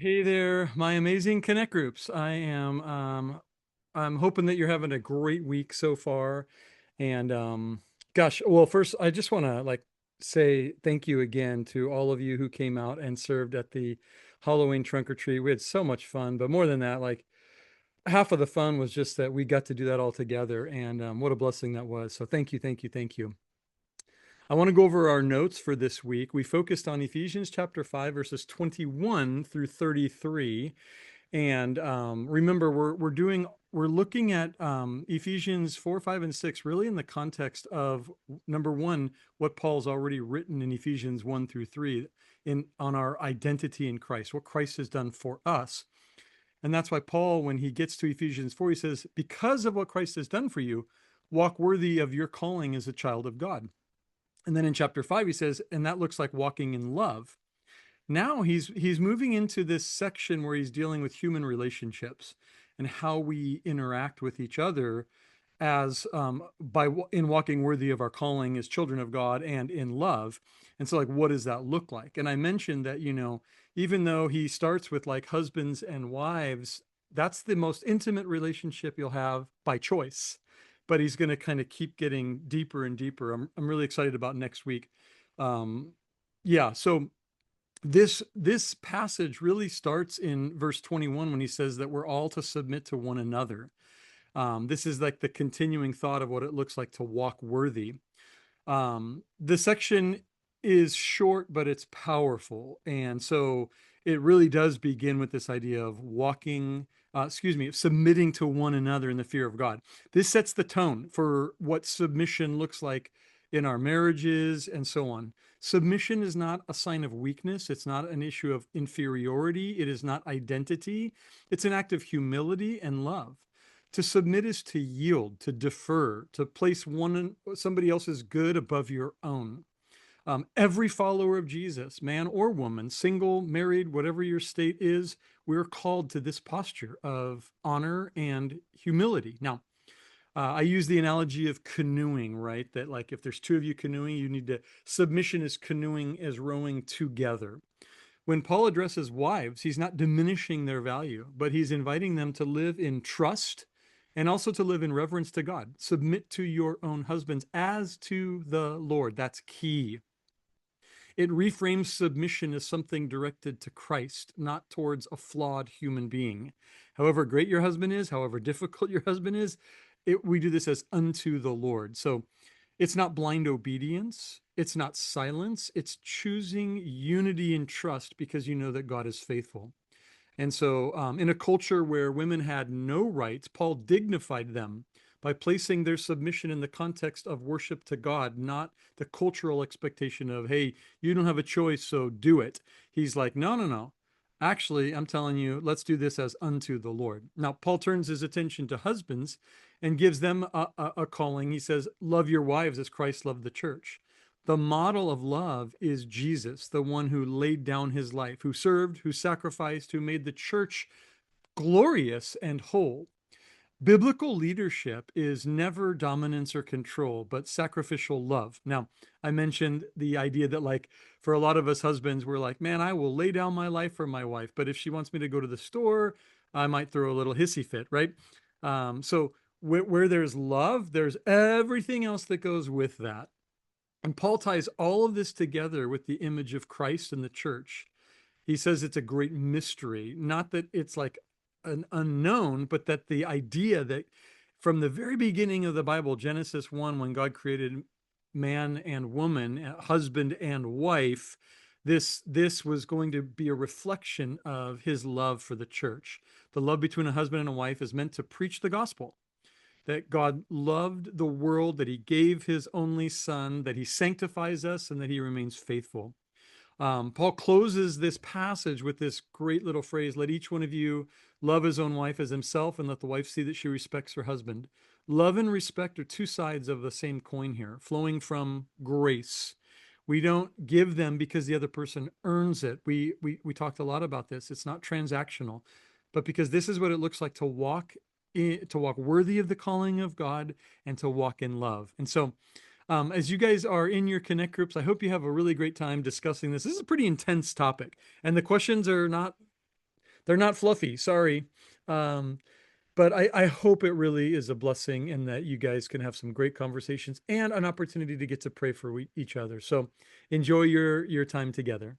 Hey there, my amazing Connect groups. I'm hoping that you're having a great week so far. And gosh, well, first I just want to say thank you again to all of you who came out and served at the Halloween trunk or treat. We had so much fun, but more than that, like half of the fun was just that we got to do that all together, and what a blessing that was. So thank you, thank you, thank you. I want to go over our notes for this week. We focused on Ephesians chapter 5, verses 21 through 33. And remember, we're looking at Ephesians 4, 5, and 6, really in the context of number one, what Paul's already written in Ephesians 1 through 3 in on our identity in Christ, what Christ has done for us. And that's why Paul, when he gets to Ephesians 4, he says, because of what Christ has done for you, walk worthy of your calling as a child of God. And then in chapter 5, he says, and that looks like walking in love. Now he's moving into this section where he's dealing with human relationships and how we interact with each other as in walking worthy of our calling as children of God and in love. And so, like, what does that look like? And I mentioned that, even though he starts with like husbands and wives, that's the most intimate relationship you'll have by choice. But he's going to kind of keep getting deeper and deeper. I'm really excited about next week. Um, yeah, so this passage really starts in verse 21 when he says that we're all to submit to one another. This is like the continuing thought of what it looks like to walk worthy. The section is short, but it's powerful. And so it really does begin with this idea of submitting to one another in the fear of God. This sets the tone for what submission looks like in our marriages and so on. Submission is not a sign of weakness. It's not an issue of inferiority. It is not identity. It's an act of humility and love. To submit is to yield, to defer, to place somebody else's good above your own. Every follower of Jesus, man or woman, single, married, whatever your state is, we're called to this posture of honor and humility. Now, I use the analogy of canoeing, right? That like if there's two of you canoeing, submission is canoeing as rowing together. When Paul addresses wives, he's not diminishing their value, but he's inviting them to live in trust and also to live in reverence to God. Submit to your own husbands as to the Lord. That's key. It reframes submission as something directed to Christ, not towards a flawed human being. However great your husband is, however difficult your husband is, we do this as unto the Lord. So it's not blind obedience. It's not silence. It's choosing unity and trust because you know that God is faithful. And so, in a culture where women had no rights, Paul dignified them by placing their submission in the context of worship to God, not the cultural expectation of, hey, you don't have a choice, so do it. He's like, no, no, no. Actually, I'm telling you, let's do this as unto the Lord. Now, Paul turns his attention to husbands and gives them a calling. He says, love your wives as Christ loved the church. The model of love is Jesus, the one who laid down his life, who served, who sacrificed, who made the church glorious and whole. Biblical leadership is never dominance or control, but sacrificial love. Now, I mentioned the idea that, like, for a lot of us husbands, we're like, man, I will lay down my life for my wife, but if she wants me to go to the store, I might throw a little hissy fit, right? So, where there's love, there's everything else that goes with that. And Paul ties all of this together with the image of Christ and the church. He says it's a great mystery, not that it's like an unknown, but that the idea that from the very beginning of the Bible, Genesis 1, when God created man and woman, husband and wife, this was going to be a reflection of his love for the church. The love between a husband and a wife is meant to preach the gospel that God loved the world, that he gave his only son, that he sanctifies us, and that he remains faithful. Paul closes this passage with this great little phrase, let each one of you love his own wife as himself, and let the wife see that she respects her husband. Love and respect are two sides of the same coin here, flowing from grace. We don't give them because the other person earns it. We talked a lot about this. It's not transactional, but because this is what it looks like to walk worthy of the calling of God and to walk in love. And so, as you guys are in your connect groups, I hope you have a really great time discussing this. This is a pretty intense topic, and the questions are not They're not fluffy. Sorry. Um, but I hope it really is a blessing and that you guys can have some great conversations and an opportunity to get to pray for each other. So enjoy your time together.